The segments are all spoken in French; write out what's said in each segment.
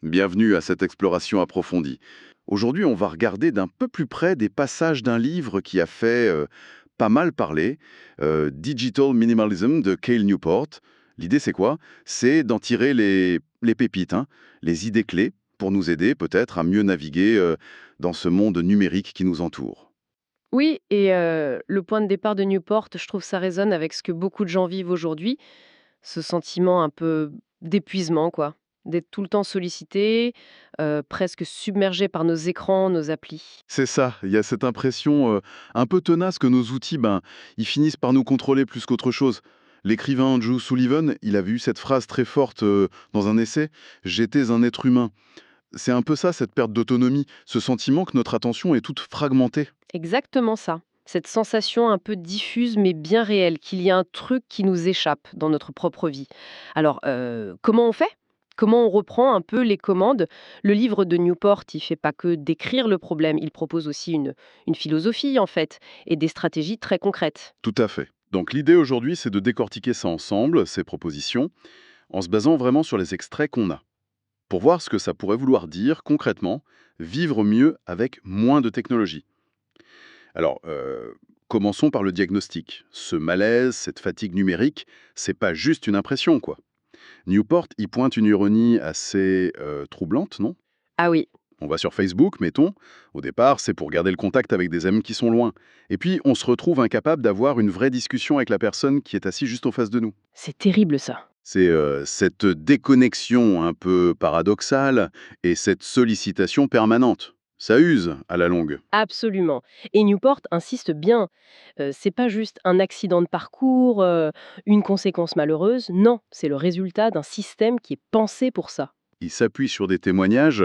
Bienvenue à cette exploration approfondie. Aujourd'hui, on va regarder d'un peu plus près des passages d'un livre qui a fait pas mal parler, Digital Minimalism de Cale Newport. L'idée, c'est quoi? C'est d'en tirer les pépites, hein, les idées clés pour nous aider peut-être à mieux naviguer dans ce monde numérique qui nous entoure. Oui, et le point de départ de Newport, je trouve ça résonne avec ce que beaucoup de gens vivent aujourd'hui, ce sentiment un peu d'épuisement, quoi. D'être tout le temps sollicité, presque submergé par nos écrans, nos applis. C'est ça, il y a cette impression un peu tenace que nos outils, ils finissent par nous contrôler plus qu'autre chose. L'écrivain Andrew Sullivan, il avait eu cette phrase très forte dans un essai: «J'étais un être humain». C'est un peu ça, cette perte d'autonomie, ce sentiment que notre attention est toute fragmentée. Exactement ça. Cette sensation un peu diffuse mais bien réelle, qu'il y a un truc qui nous échappe dans notre propre vie. Alors, comment on fait? Comment on reprend un peu les commandes? Le livre de Newport, il fait pas que décrire le problème, il propose aussi une philosophie en fait, et des stratégies très concrètes. Tout à fait. Donc l'idée aujourd'hui, c'est de décortiquer ça ensemble, ces propositions, en se basant vraiment sur les extraits qu'on a, pour voir ce que ça pourrait vouloir dire concrètement, vivre mieux avec moins de technologie. Alors, commençons par le diagnostic. Ce malaise, cette fatigue numérique, c'est pas juste une impression, quoi. Newport y pointe une ironie assez troublante, non? Ah oui, On va sur Facebook, mettons. Au départ, c'est pour garder le contact avec des amis qui sont loin. Et puis, on se retrouve incapable d'avoir une vraie discussion avec la personne qui est assise juste en face de nous. c'est terrible ça. C'est cette déconnexion un peu paradoxale et cette sollicitation permanente. Ça use à la longue. Absolument. Et Newport insiste bien, c'est pas juste un accident de parcours, une conséquence malheureuse, non, c'est le résultat d'un système qui est pensé pour ça. Il s'appuie sur des témoignages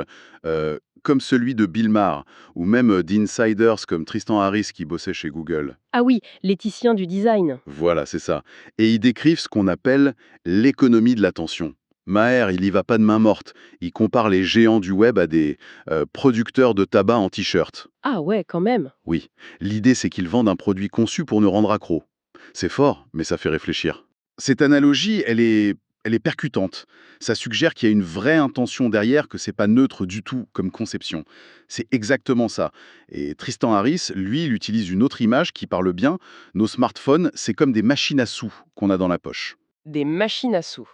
comme celui de Bill Maher, ou même d'insiders comme Tristan Harris qui bossait chez Google. Ah oui, l'éthicien du design. Voilà, c'est ça. Et ils décrivent ce qu'on appelle l'économie de l'attention. Maher, il y va pas de main morte. Il compare les géants du web à des producteurs de tabac en t-shirt. Ah ouais, quand même. Oui, l'idée c'est qu'ils vendent un produit conçu pour nous rendre accros. C'est fort, mais ça fait réfléchir. Cette analogie, elle est percutante. Ça suggère qu'il y a une vraie intention derrière, que c'est pas neutre du tout comme conception. C'est exactement ça. Et Tristan Harris, lui, il utilise une autre image qui parle bien. Nos smartphones, c'est comme des machines à sous qu'on a dans la poche. Des machines à sous.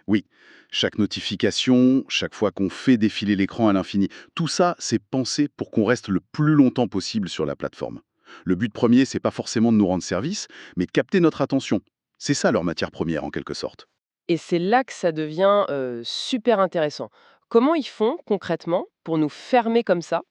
Oui, chaque notification, chaque fois qu'on fait défiler l'écran à l'infini, tout ça, c'est pensé pour qu'on reste le plus longtemps possible sur la plateforme. Le but premier, c'est pas forcément de nous rendre service, mais de capter notre attention. C'est ça leur matière première en quelque sorte. Et c'est là que ça devient super intéressant. Comment ils font concrètement pour nous fermer comme ça?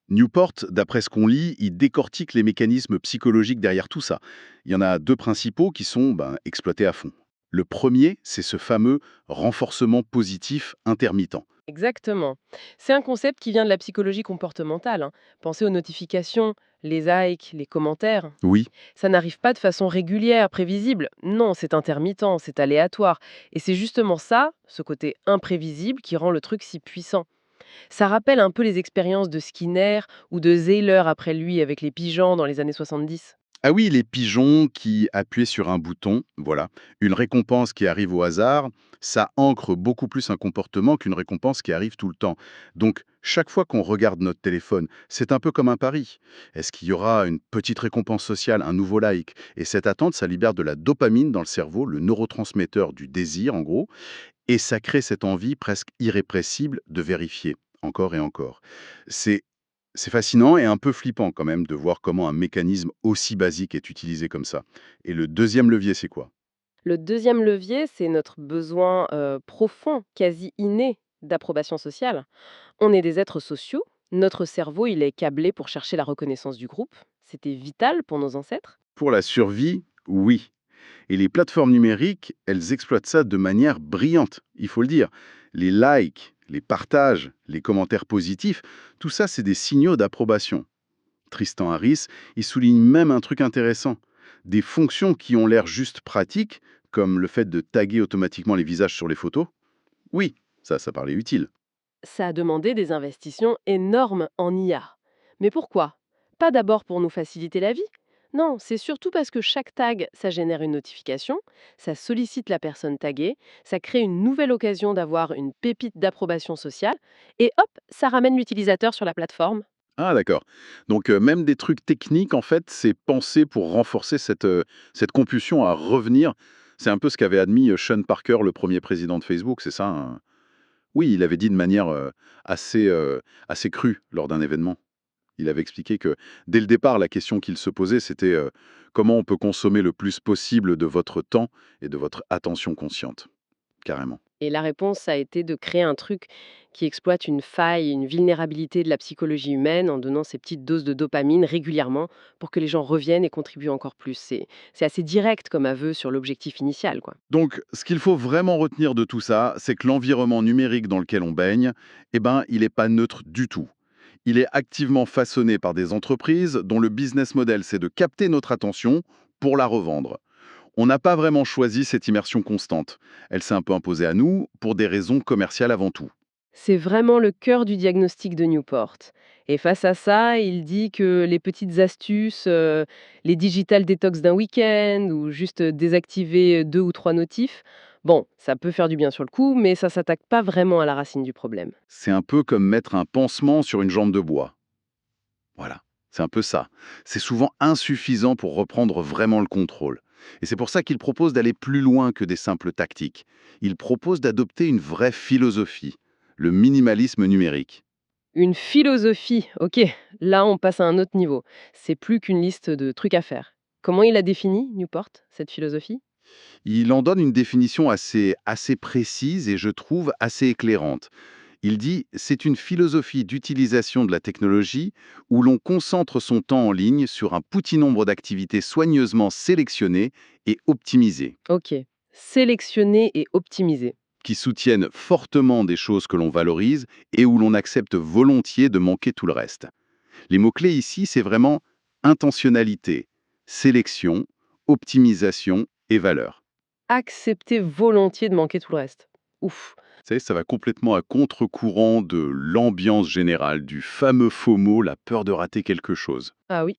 Newport, d'après ce qu'on lit, il décortique les mécanismes psychologiques derrière tout ça. Il y en a deux principaux qui sont exploités à fond. Le premier, c'est ce fameux renforcement positif intermittent. Exactement. C'est un concept qui vient de la psychologie comportementale, hein. Pensez aux notifications, les likes, les commentaires. Oui, Ça n'arrive pas de façon régulière, prévisible. Non, c'est intermittent, c'est aléatoire. Et c'est justement ça, ce côté imprévisible, qui rend le truc si puissant. Ça rappelle un peu les expériences de Skinner ou de Zeiler après lui avec les pigeons dans les années 70. ah oui, les pigeons qui appuient sur un bouton, voilà, une récompense qui arrive au hasard, ça ancre beaucoup plus un comportement qu'une récompense qui arrive tout le temps. Donc, chaque fois qu'on regarde notre téléphone, c'est un peu comme un pari. Est-ce qu'il y aura une petite récompense sociale, un nouveau like? Et cette attente, ça libère de la dopamine dans le cerveau, le neurotransmetteur du désir, en gros, et ça crée cette envie presque irrépressible de vérifier, encore et encore. C'est c'est fascinant et un peu flippant quand même de voir comment un mécanisme aussi basique est utilisé comme ça. Et le deuxième levier, c'est quoi? Le deuxième levier, c'est notre besoin profond, quasi inné, d'approbation sociale. On est des êtres sociaux. Notre cerveau, il est câblé pour chercher la reconnaissance du groupe. C'était vital pour nos ancêtres. Pour la survie, oui. Et les plateformes numériques, elles exploitent ça de manière brillante, il faut le dire. Les likes, les partages, les commentaires positifs, tout ça, c'est des signaux d'approbation. Tristan Harris, il souligne même un truc intéressant. Des fonctions qui ont l'air juste pratiques, comme le fait de taguer automatiquement les visages sur les photos. Oui, ça paraît utile. Ça a demandé des investissements énormes en IA. Mais pourquoi? Pas d'abord pour nous faciliter la vie. Non, c'est surtout parce que chaque tag, ça génère une notification, ça sollicite la personne taguée, ça crée une nouvelle occasion d'avoir une pépite d'approbation sociale, et hop, ça ramène l'utilisateur sur la plateforme. Ah d'accord. Donc même des trucs techniques, en fait, c'est pensé pour renforcer cette compulsion à revenir. C'est un peu ce qu'avait admis, Sean Parker, le premier président de Facebook, c'est ça, hein? Oui, il avait dit de manière, assez, assez crue lors d'un événement. Il avait expliqué que, dès le départ, la question qu'il se posait, c'était, comment on peut consommer le plus possible de votre temps et de votre attention consciente? Carrément. Et la réponse a été de créer un truc qui exploite une faille, une vulnérabilité de la psychologie humaine en donnant ces petites doses de dopamine régulièrement pour que les gens reviennent et contribuent encore plus. C'est assez direct comme aveu sur l'objectif initial, quoi. Donc, ce qu'il faut vraiment retenir de tout ça, c'est que l'environnement numérique dans lequel on baigne, eh ben, il n'est pas neutre du tout. Il est activement façonné par des entreprises dont le business model, c'est de capter notre attention pour la revendre. On n'a pas vraiment choisi cette immersion constante. Elle s'est un peu imposée à nous pour des raisons commerciales avant tout. C'est vraiment le cœur du diagnostic de Newport. Et face à ça, il dit que les petites astuces, les digital détox d'un week-end ou juste désactiver 2 ou 3 notifs, bon, ça peut faire du bien sur le coup, mais ça s'attaque pas vraiment à la racine du problème. C'est un peu comme mettre un pansement sur une jambe de bois. Voilà, c'est un peu ça. C'est souvent insuffisant pour reprendre vraiment le contrôle. Et c'est pour ça qu'il propose d'aller plus loin que des simples tactiques. Il propose d'adopter une vraie philosophie, le minimalisme numérique. Une philosophie, OK, là on passe à un autre niveau. C'est plus qu'une liste de trucs à faire. Comment il a défini, Newport, cette philosophie? Il en donne une définition assez précise et je trouve assez éclairante. Il dit: c'est une philosophie d'utilisation de la technologie où l'on concentre son temps en ligne sur un petit nombre d'activités soigneusement sélectionnées et optimisées, OK. Sélectionner et optimiser. qui soutiennent fortement des choses que l'on valorise et où l'on accepte volontiers de manquer tout le reste. Les mots-clés ici, c'est vraiment intentionnalité, sélection, optimisation et valeur. Accepter volontiers de manquer tout le reste. Ouf. Vous savez, ça va complètement à contre-courant de l'ambiance générale, du fameux FOMO, la peur de rater quelque chose. Ah oui,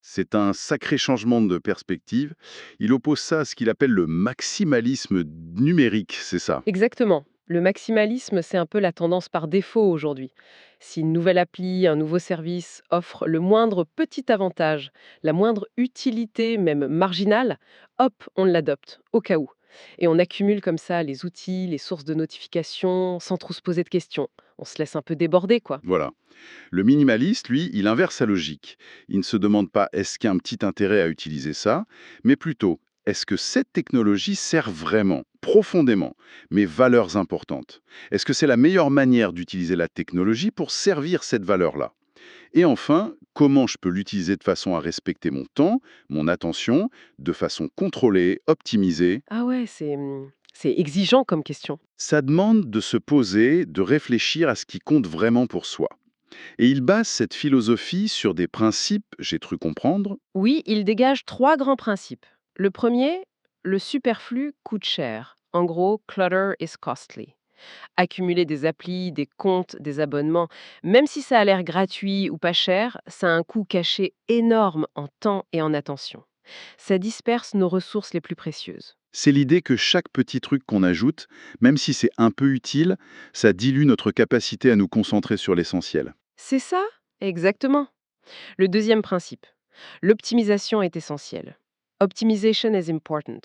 C'est un sacré changement de perspective. Il oppose ça à ce qu'il appelle le maximalisme numérique, c'est ça. exactement. Le maximalisme, c'est un peu la tendance par défaut aujourd'hui. Si une nouvelle appli, un nouveau service offre le moindre petit avantage, la moindre utilité, même marginale, hop, on l'adopte, au cas où. Et on accumule comme ça les outils, les sources de notifications, sans trop se poser de questions. On se laisse un peu déborder, quoi. Voilà. Le minimaliste, lui, il inverse sa logique. Il ne se demande pas est-ce qu'il y a un petit intérêt à utiliser ça, mais plutôt est-ce que cette technologie sert vraiment, profondément, mes valeurs importantes? Est-ce que c'est la meilleure manière d'utiliser la technologie pour servir cette valeur-là? Et enfin, comment je peux l'utiliser de façon à respecter mon temps, mon attention, de façon contrôlée, optimisée? Ah ouais, c'est exigeant comme question. Ça demande de se poser, de réfléchir à ce qui compte vraiment pour soi. Et il base cette philosophie sur des principes, j'ai cru comprendre. Oui, il dégage trois grands principes. Le premier, le superflu coûte cher. En gros, clutter is costly. Accumuler des applis, des comptes, des abonnements, même si ça a l'air gratuit ou pas cher, ça a un coût caché énorme en temps et en attention. Ça disperse nos ressources les plus précieuses. C'est l'idée que chaque petit truc qu'on ajoute, même si c'est un peu utile, ça dilue notre capacité à nous concentrer sur l'essentiel. C'est ça? Exactement. Le deuxième principe, l'optimisation est essentielle. Optimization is important.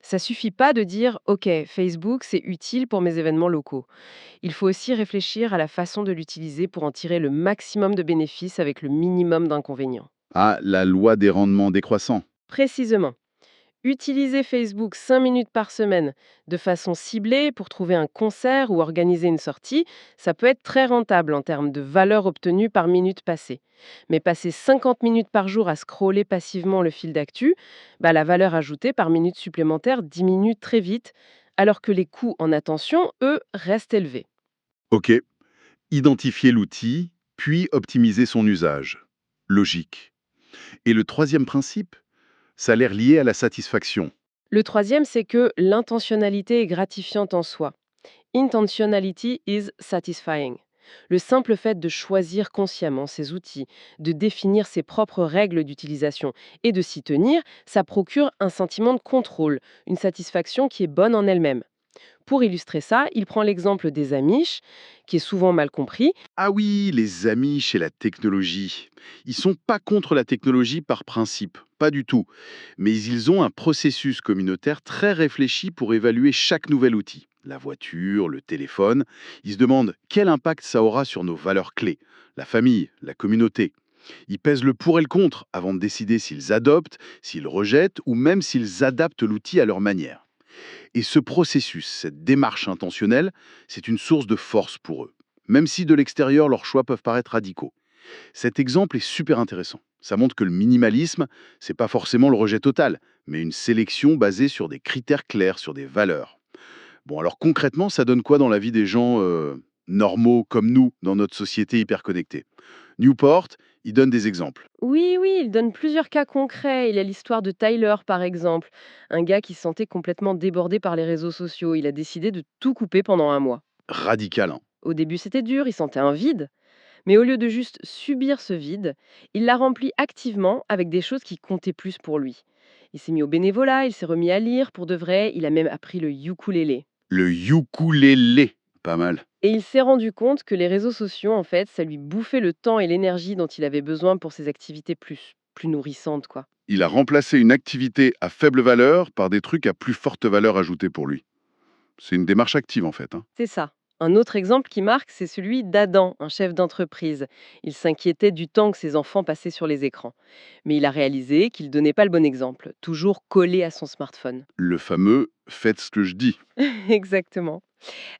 Ça suffit pas de dire OK, Facebook, c'est utile pour mes événements locaux. Il faut aussi réfléchir à la façon de l'utiliser pour en tirer le maximum de bénéfices avec le minimum d'inconvénients. Ah, la loi des rendements décroissants. Précisément, utiliser Facebook 5 minutes par semaine de façon ciblée pour trouver un concert ou organiser une sortie, ça peut être très rentable en termes de valeur obtenue par minute passée. Mais passer 50 minutes par jour à scroller passivement le fil d'actu, bah, la valeur ajoutée par minute supplémentaire diminue très vite, alors que les coûts en attention, eux, restent élevés. Ok, identifier l'outil, puis optimiser son usage. Logique. Et le troisième principe, ça a l'air lié à la satisfaction. Le troisième, c'est que l'intentionnalité est gratifiante en soi. Intentionality is satisfying. Le simple fait de choisir consciemment ses outils, de définir ses propres règles d'utilisation et de s'y tenir, ça procure un sentiment de contrôle, une satisfaction qui est bonne en elle-même. Pour illustrer ça, il prend l'exemple des Amish, qui est souvent mal compris. Ah oui, les amis chez la technologie. Ils sont pas contre la technologie par principe, pas du tout. Mais ils ont un processus communautaire très réfléchi pour évaluer chaque nouvel outil. La voiture, le téléphone. Ils se demandent quel impact ça aura sur nos valeurs clés. La famille, la communauté. Ils pèsent le pour et le contre avant de décider s'ils adoptent, s'ils rejettent ou même s'ils adaptent l'outil à leur manière. Et ce processus, cette démarche intentionnelle, c'est une source de force pour eux. Même si de l'extérieur, leurs choix peuvent paraître radicaux. Cet exemple est super intéressant. Ça montre que le minimalisme, c'est pas forcément le rejet total, mais une sélection basée sur des critères clairs, sur des valeurs. Bon, alors concrètement, ça donne quoi dans la vie des gens normaux comme nous, dans notre société hyper connectée? Newport, il donne des exemples. Oui, oui, il donne plusieurs cas concrets. Il y a l'histoire de Tyler, par exemple, un gars qui se sentait complètement débordé par les réseaux sociaux. Il a décidé de tout couper pendant un mois. Radical, hein. Au début, c'était dur, il sentait un vide. Mais au lieu de juste subir ce vide, il l'a rempli activement avec des choses qui comptaient plus pour lui. Il s'est mis au bénévolat, il s'est remis à lire pour de vrai, il a même appris le ukulélé. Le ukulélé, pas mal. Et il s'est rendu compte que les réseaux sociaux, en fait, ça lui bouffait le temps et l'énergie dont il avait besoin pour ses activités plus nourrissantes, quoi. Il a remplacé une activité à faible valeur par des trucs à plus forte valeur ajoutée pour lui. C'est une démarche active en fait, hein. C'est ça. Un autre exemple qui marque, c'est celui d'Adam, un chef d'entreprise. Il s'inquiétait du temps que ses enfants passaient sur les écrans. Mais il a réalisé qu'il donnait pas le bon exemple, toujours collé à son smartphone. Le fameux faites ce que je dis. Exactement.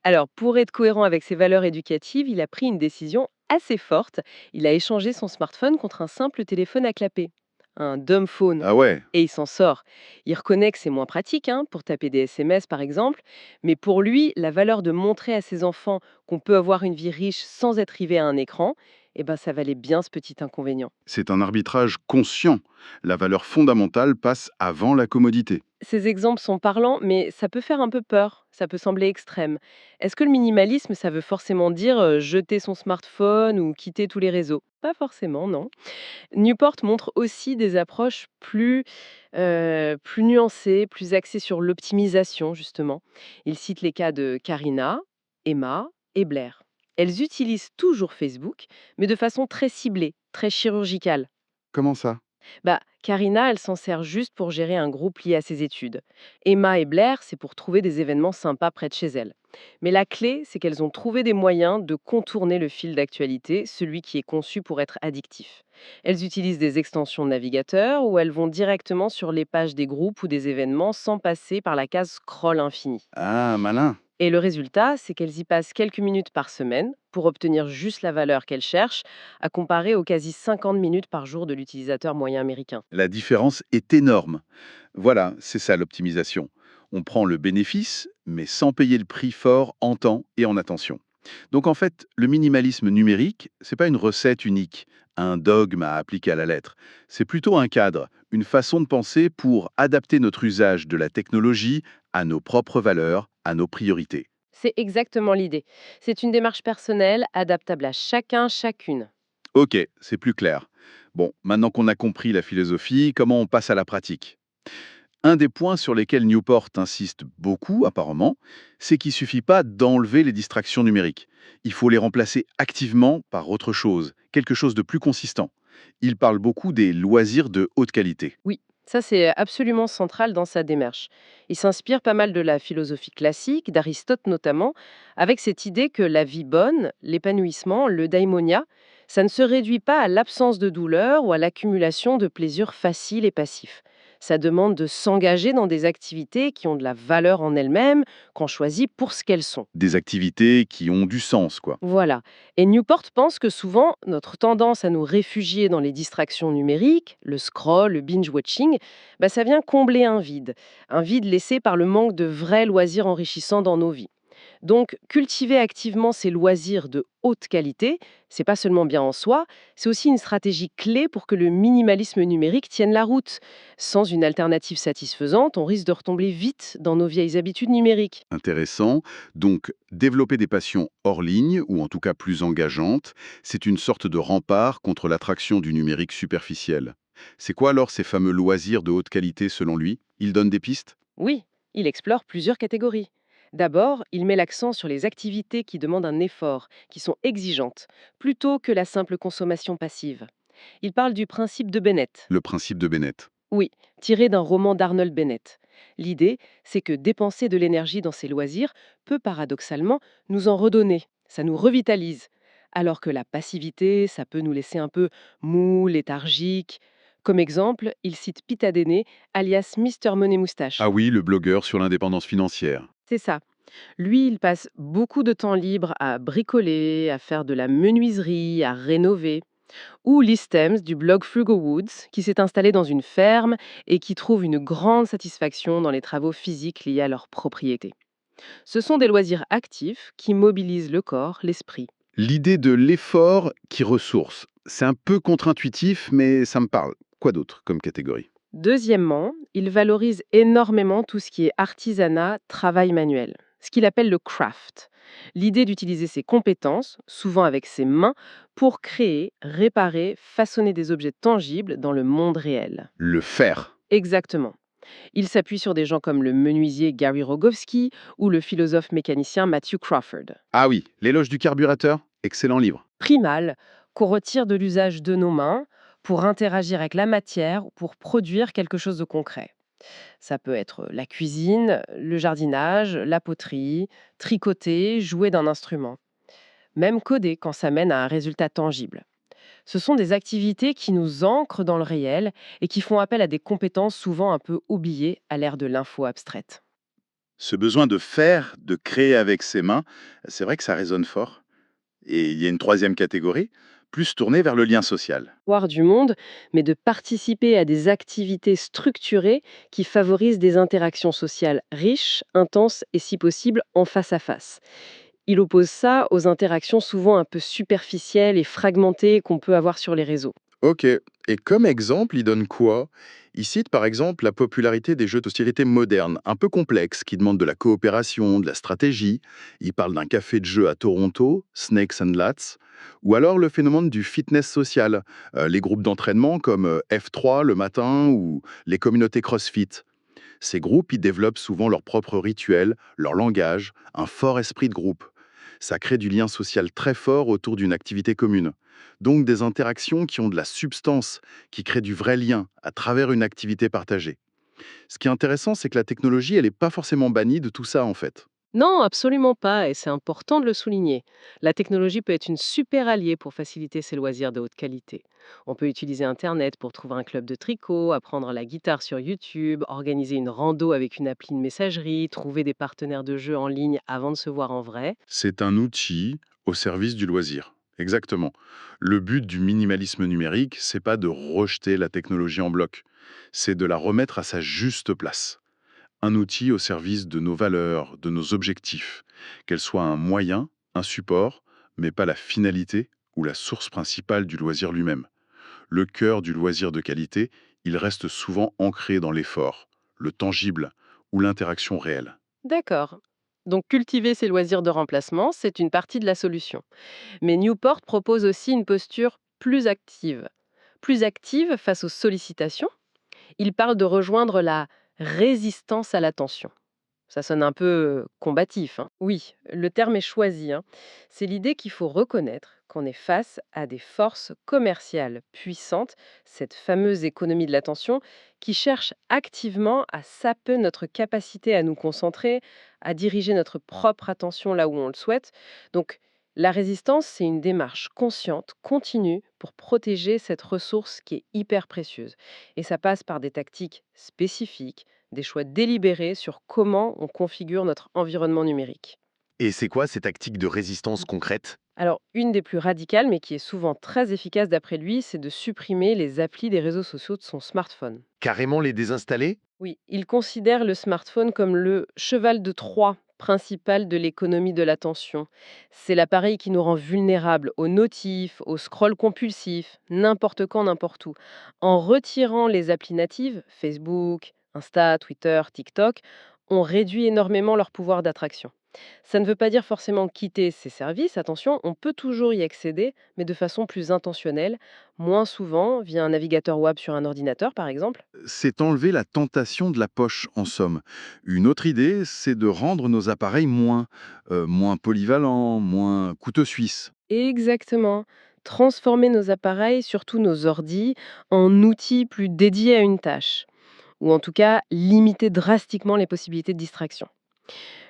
Alors, pour être cohérent avec ses valeurs éducatives, il a pris une décision assez forte. Il a échangé son smartphone contre un simple téléphone à clapper, un dumb phone. Ah ouais, Et il s'en sort. Il reconnaît que c'est moins pratique, hein, pour taper des SMS par exemple, mais pour lui, la valeur de montrer à ses enfants qu'on peut avoir une vie riche sans être rivé à un écran, eh ben, ça valait bien ce petit inconvénient. c'est un arbitrage conscient. La valeur fondamentale passe avant la commodité. Ces exemples sont parlants, mais ça peut faire un peu peur, ça peut sembler extrême. Est-ce que le minimalisme, ça veut forcément dire jeter son smartphone ou quitter tous les réseaux? Pas forcément, non. Newport montre aussi des approches plus nuancées, plus axées sur l'optimisation, justement. Il cite les cas de Karina, Emma et Blair. Elles utilisent toujours Facebook, mais de façon très ciblée, très chirurgicale. Comment ça? Bah, Karina, elle s'en sert juste pour gérer un groupe lié à ses études. Emma et Blair, c'est pour trouver des événements sympas près de chez elle. Mais la clé, c'est qu'elles ont trouvé des moyens de contourner le fil d'actualité, celui qui est conçu pour être addictif. Elles utilisent des extensions de navigateur ou elles vont directement sur les pages des groupes ou des événements sans passer par la case scroll infini. Ah, malin. Et le résultat, c'est qu'elles y passent quelques minutes par semaine pour obtenir juste la valeur qu'elles cherchent, à comparer aux quasi 50 minutes par jour de l'utilisateur moyen américain. La différence est énorme. Voilà, c'est ça l'optimisation. On prend le bénéfice, mais sans payer le prix fort en temps et en attention. Donc en fait, le minimalisme numérique, c'est pas une recette unique, un dogme à appliquer à la lettre. C'est plutôt un cadre, une façon de penser pour adapter notre usage de la technologie à nos propres valeurs, à nos priorités. C'est exactement l'idée. C'est une démarche personnelle, adaptable à chacun, chacune. Ok, c'est plus clair. Bon, maintenant qu'on a compris la philosophie, comment on passe à la pratique? Un des points sur lesquels Newport insiste beaucoup, apparemment, c'est qu'il ne suffit pas d'enlever les distractions numériques. Il faut les remplacer activement par autre chose, quelque chose de plus consistant. Il parle beaucoup des loisirs de haute qualité. Oui, ça c'est absolument central dans sa démarche. Il s'inspire pas mal de la philosophie classique, d'Aristote notamment, avec cette idée que la vie bonne, l'épanouissement, le daimonia, ça ne se réduit pas à l'absence de douleur ou à l'accumulation de plaisirs faciles et passifs. Ça demande de s'engager dans des activités qui ont de la valeur en elles-mêmes, qu'on choisit pour ce qu'elles sont. Des activités qui ont du sens, quoi. Voilà. Et Newport pense que souvent, notre tendance à nous réfugier dans les distractions numériques, le scroll, le binge-watching, bah, ça vient combler un vide laissé par le manque de vrais loisirs enrichissants dans nos vies. Donc, cultiver activement ces loisirs de haute qualité, c'est pas seulement bien en soi, c'est aussi une stratégie clé pour que le minimalisme numérique tienne la route. Sans une alternative satisfaisante, on risque de retomber vite dans nos vieilles habitudes numériques. Intéressant. Donc, développer des passions hors ligne, ou en tout cas plus engageantes, c'est une sorte de rempart contre l'attraction du numérique superficiel. C'est quoi alors ces fameux loisirs de haute qualité selon lui? Il donne des pistes? Oui, il explore plusieurs catégories. D'abord, il met l'accent sur les activités qui demandent un effort, qui sont exigeantes, plutôt que la simple consommation passive. Il parle du principe de Bennett. Le principe de Bennett. Oui, tiré d'un roman d'Arnold Bennett. L'idée, c'est que dépenser de l'énergie dans ses loisirs peut paradoxalement nous en redonner. Ça nous revitalise. Alors que la passivité, ça peut nous laisser un peu mou, léthargique. Comme exemple, il cite Pita Dene, alias Mister Money Ah Moustache. oui, le blogueur sur l'indépendance financière. C'est ça. Lui, il passe beaucoup de temps libre à bricoler, à faire de la menuiserie, à rénover. Ou Lee Stems du blog Frugal Woods, qui s'est installé dans une ferme et qui trouve une grande satisfaction dans les travaux physiques liés à leur propriété. Ce sont des loisirs actifs qui mobilisent le corps, l'esprit. L'idée de l'effort qui ressource, c'est un peu contre-intuitif, mais ça me parle. Quoi d'autre comme catégorie? Deuxièmement, il valorise énormément tout ce qui est artisanat, travail manuel, ce qu'il appelle le craft. L'idée d'utiliser ses compétences, souvent avec ses mains, pour créer, réparer, façonner des objets tangibles dans le monde réel. Le faire. Exactement. Il s'appuie sur des gens comme le menuisier Gary Rogowski ou le philosophe mécanicien Matthew Crawford. Ah oui, l'éloge du carburateur, excellent livre. Primal, qu'on retire de l'usage de nos mains pour interagir avec la matière ou pour produire quelque chose de concret. Ça peut être la cuisine, le jardinage, la poterie, tricoter, jouer d'un instrument. Même coder quand ça mène à un résultat tangible. Ce sont des activités qui nous ancrent dans le réel et qui font appel à des compétences souvent un peu oubliées à l'ère de l'info abstraite. Ce besoin de faire, de créer avec ses mains, c'est vrai que ça résonne fort. Et il y a une troisième catégorie, plus tournée vers le lien social. Voir du monde, mais de participer à des activités structurées qui favorisent des interactions sociales riches, intenses et si possible en face à face. Il oppose ça aux interactions souvent un peu superficielles et fragmentées qu'on peut avoir sur les réseaux. Ok, et comme exemple, il donne quoi? Il cite par exemple la popularité des jeux de société modernes, un peu complexes, qui demandent de la coopération, de la stratégie. Il parle d'un café de jeu à Toronto, Snakes and Lats, ou alors le phénomène du fitness social, les groupes d'entraînement comme F3 le matin ou les communautés CrossFit. Ces groupes, ils développent souvent leurs propres rituels, leur langage, un fort esprit de groupe. Ça crée du lien social très fort autour d'une activité commune. Donc des interactions qui ont de la substance, qui créent du vrai lien à travers une activité partagée. Ce qui est intéressant, c'est que la technologie, elle n'est pas forcément bannie de tout ça en fait. Non, absolument pas, et c'est important de le souligner. La technologie peut être une super alliée pour faciliter ses loisirs de haute qualité. On peut utiliser Internet pour trouver un club de tricot, apprendre la guitare sur YouTube, organiser une rando avec une appli de messagerie, trouver des partenaires de jeu en ligne avant de se voir en vrai. C'est un outil au service du loisir. Exactement. Le but du minimalisme numérique, c'est pas de rejeter la technologie en bloc, c'est de la remettre à sa juste place. Un outil au service de nos valeurs, de nos objectifs, qu'elle soit un moyen, un support, mais pas la finalité ou la source principale du loisir lui-même. Le cœur du loisir de qualité, il reste souvent ancré dans l'effort, le tangible ou l'interaction réelle. D'accord. Donc cultiver ses loisirs de remplacement, c'est une partie de la solution. Mais Newport propose aussi une posture plus active. Plus active face aux sollicitations. Il parle de rejoindre la résistance à l'attention. Ça sonne un peu combatif, hein. Oui, le terme est choisi, hein. C'est l'idée qu'il faut reconnaître qu'on est face à des forces commerciales puissantes, cette fameuse économie de l'attention, qui cherche activement à saper notre capacité à nous concentrer, à diriger notre propre attention là où on le souhaite. Donc, la résistance, c'est une démarche consciente, continue, pour protéger cette ressource qui est hyper précieuse. Et ça passe par des tactiques spécifiques, des choix délibérés sur comment on configure notre environnement numérique. Et c'est quoi ces tactiques de résistance concrètes? Alors, une des plus radicales, mais qui est souvent très efficace d'après lui, c'est de supprimer les applis des réseaux sociaux de son smartphone. Carrément les désinstaller? Oui, il considère le smartphone comme le cheval de Troie principal de l'économie de l'attention. C'est l'appareil qui nous rend vulnérables aux notifs, aux scrolls compulsifs, n'importe quand, n'importe où. En retirant les applis natives, Facebook, Insta, Twitter, TikTok, on réduit énormément leur pouvoir d'attraction. Ça ne veut pas dire forcément quitter ces services, attention, on peut toujours y accéder, mais de façon plus intentionnelle, moins souvent via un navigateur web sur un ordinateur par exemple. C'est enlever la tentation de la poche, en somme. Une autre idée, c'est de rendre nos appareils moins polyvalents, moins couteaux suisses. Exactement. Transformer nos appareils, surtout nos ordis, en outils plus dédiés à une tâche. Ou en tout cas, limiter drastiquement les possibilités de distraction.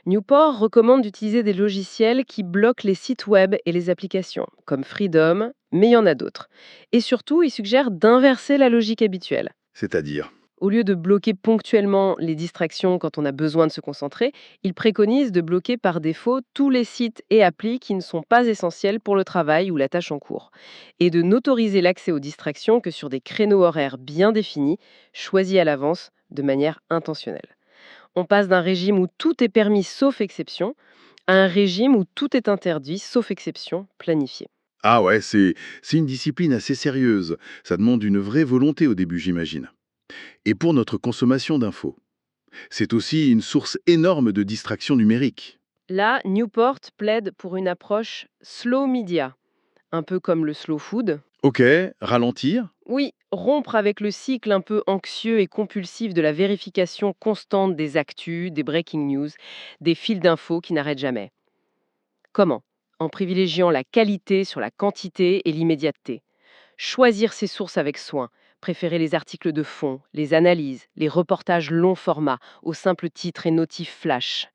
Newport recommande d'utiliser des logiciels qui bloquent les sites web et les applications, comme Freedom, mais il y en a d'autres. Et surtout, il suggère d'inverser la logique habituelle. C'est-à-dire, Au lieu de bloquer ponctuellement les distractions quand on a besoin de se concentrer, il préconise de bloquer par défaut tous les sites et applis qui ne sont pas essentiels pour le travail ou la tâche en cours, et de n'autoriser l'accès aux distractions que sur des créneaux horaires bien définis, choisis à l'avance de manière intentionnelle. On passe d'un régime où tout est permis sauf exception à un régime où tout est interdit sauf exception planifiée. ah ouais, c'est une discipline assez sérieuse. Ça demande une vraie volonté au début, j'imagine. Et pour notre consommation d'infos, c'est aussi une source énorme de distraction numérique. Là, Newport plaide pour une approche slow media, un peu comme le slow food. Ok, ralentir. Oui, rompre avec le cycle un peu anxieux et compulsif de la vérification constante des actus, des breaking news, des fils d'infos qui n'arrêtent jamais. Comment? En privilégiant la qualité sur la quantité et l'immédiateté. Choisir ses sources avec soin. Préférer les articles de fond, les analyses, les reportages long format, aux simples titres et notifs flash.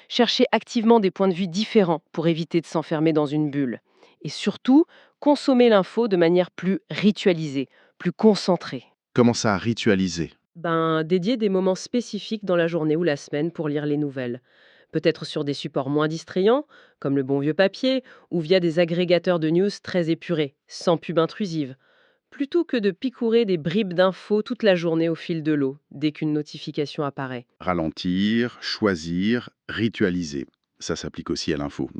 Chercher activement des points de vue différents pour éviter de s'enfermer dans une bulle. Et surtout, consommer l'info de manière plus ritualisée, plus concentrée. Comment ça, ritualiser? Dédier des moments spécifiques dans la journée ou la semaine pour lire les nouvelles. Peut-être sur des supports moins distrayants, comme le bon vieux papier, ou via des agrégateurs de news très épurés, sans pub intrusive, plutôt que de picorer des bribes d'infos toute la journée au fil de l'eau, dès qu'une notification apparaît. Ralentir, choisir, ritualiser. Ça s'applique aussi à l'info.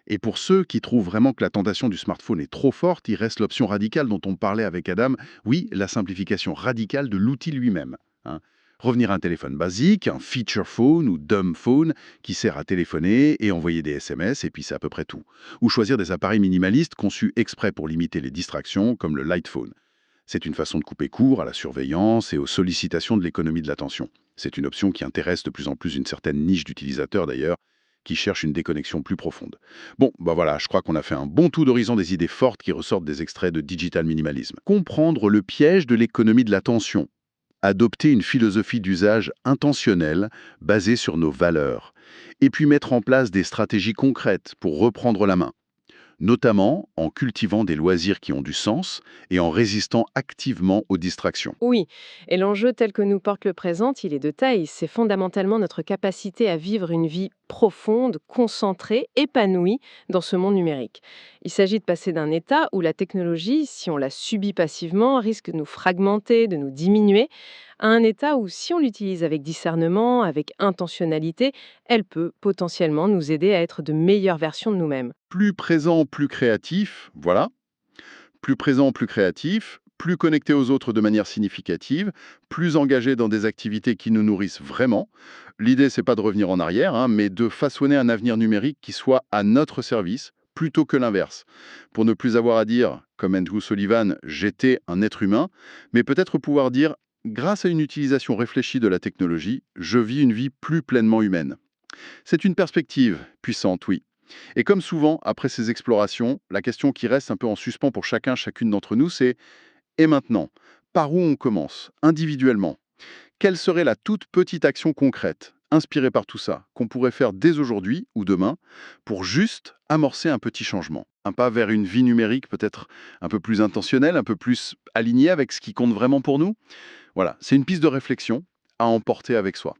Et pour ceux qui trouvent vraiment que la tentation du smartphone est trop forte, il reste l'option radicale dont on parlait avec Adam. Oui, la simplification radicale de l'outil lui-même, hein. Revenir à un téléphone basique, un feature phone ou dumb phone qui sert à téléphoner et envoyer des SMS, et puis c'est à peu près tout. Ou choisir des appareils minimalistes conçus exprès pour limiter les distractions, comme le light phone. C'est une façon de couper court à la surveillance et aux sollicitations de l'économie de l'attention. C'est une option qui intéresse de plus en plus une certaine niche d'utilisateurs d'ailleurs, qui cherchent une déconnexion plus profonde. Bon, bah voilà, je crois qu'on a fait un bon tour d'horizon des idées fortes qui ressortent des extraits de Digital Minimalism. Comprendre le piège de l'économie de l'attention. Adopter une philosophie d'usage intentionnelle basée sur nos valeurs. Et puis mettre en place des stratégies concrètes pour reprendre la main, notamment en cultivant des loisirs qui ont du sens et en résistant activement aux distractions. Oui, et l'enjeu tel que nous porte le présent, il est de taille. C'est fondamentalement notre capacité à vivre une vie profonde, concentrée, épanouie dans ce monde numérique. Il s'agit de passer d'un état où la technologie, si on la subit passivement, risque de nous fragmenter, de nous diminuer, à un état où, si on l'utilise avec discernement, avec intentionnalité, elle peut potentiellement nous aider à être de meilleures versions de nous-mêmes. Plus présent, plus créatif, voilà. Plus présent, plus créatif, plus connecté aux autres de manière significative, plus engagé dans des activités qui nous nourrissent vraiment. L'idée, c'est pas de revenir en arrière, hein, mais de façonner un avenir numérique qui soit à notre service plutôt que l'inverse. Pour ne plus avoir à dire, comme Andrew Sullivan, j'étais un être humain, mais peut-être pouvoir dire, grâce à une utilisation réfléchie de la technologie, je vis une vie plus pleinement humaine. C'est une perspective puissante, oui. Et comme souvent, après ces explorations, la question qui reste un peu en suspens pour chacun, chacune d'entre nous, c'est et maintenant, par où on commence, individuellement? Quelle serait la toute petite action concrète, inspirée par tout ça, qu'on pourrait faire dès aujourd'hui ou demain, pour juste amorcer un petit changement? Un pas vers une vie numérique peut-être un peu plus intentionnelle, un peu plus alignée avec ce qui compte vraiment pour nous? Voilà, c'est une piste de réflexion à emporter avec soi.